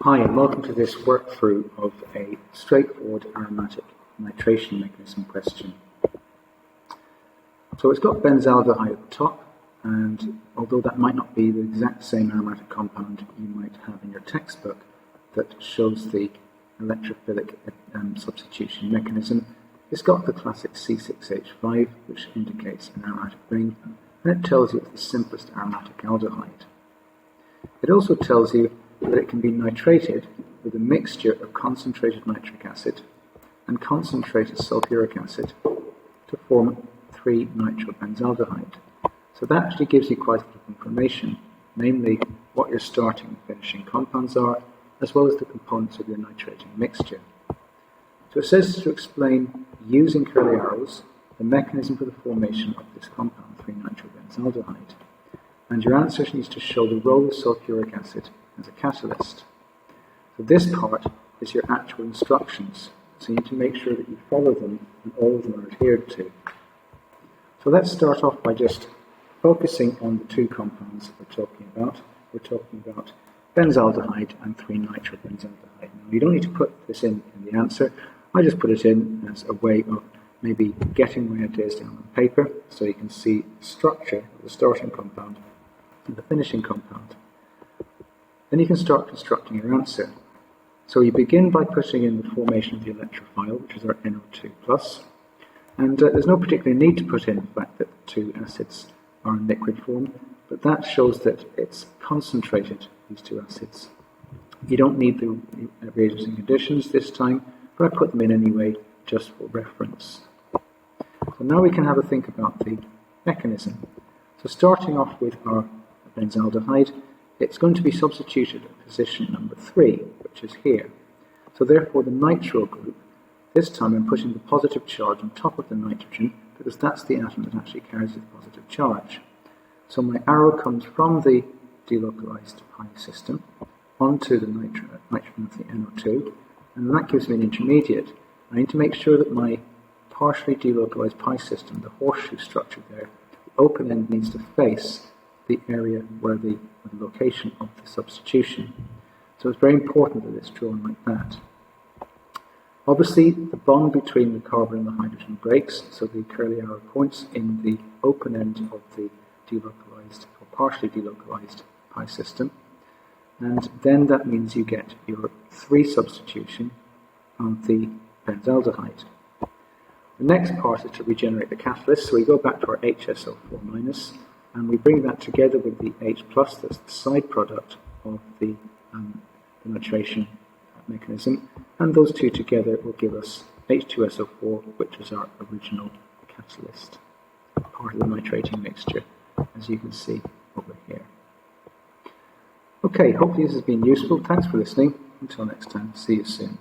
Hi, and welcome to this workthrough of a straightforward aromatic nitration mechanism question. So it's got benzaldehyde at the top, and although that might not be the exact same aromatic compound you might have in your textbook that shows the electrophilic substitution mechanism, it's got the classic C6H5, which indicates an aromatic ring, and it tells you it's the simplest aromatic aldehyde. It also tells you that it can be nitrated with a mixture of concentrated nitric acid and concentrated sulfuric acid to form 3-nitrobenzaldehyde. So that actually gives you quite a lot of information, namely what your starting and finishing compounds are, as well as the components of your nitrating mixture. So it says to explain, using curly arrows, the mechanism for the formation of this compound, 3-nitrobenzaldehyde. And your answer needs to show the role of sulfuric acid as a catalyst. So this part is your actual instructions, so you need to make sure that you follow them and all of them are adhered to. So let's start off by just focusing on the two compounds we're talking about. We're talking about benzaldehyde and 3-nitrobenzaldehyde. Now you don't need to put this in the answer, I just put it in as a way of maybe getting my ideas down on paper so you can see the structure of the starting compound and the finishing compound. Then you can start constructing your answer. So you begin by putting in the formation of the electrophile, which is our NO2+, and there's no particular need to put in the fact that the two acids are in liquid form, but that shows that it's concentrated, these two acids. You don't need the reagents conditions this time, but I put them in anyway, just for reference. So now we can have a think about the mechanism. So starting off with our benzaldehyde, it's going to be substituted at position number 3, which is here. So therefore the nitro group, this time I'm putting the positive charge on top of the nitrogen, because that's the atom that actually carries the positive charge. So my arrow comes from the delocalized pi system onto the nitrogen of the NO2, and that gives me an intermediate. I need to make sure that my partially delocalized pi system, the horseshoe structure there, the open end needs to face the area where the location of the substitution. So it's very important that it's drawn like that. Obviously, the bond between the carbon and the hydrogen breaks, so the curly arrow points in the open end of the delocalized or partially delocalized pi system, and then that means you get your 3 substitution of the benzaldehyde. The next part is to regenerate the catalyst, so we go back to our HSO4-, and we bring that together with the H+, that's the side product of the nitration mechanism, and those two together will give us H2SO4, which is our original catalyst, part of the nitrating mixture, as you can see over here. Okay, hopefully this has been useful. Thanks for listening. Until next time, see you soon.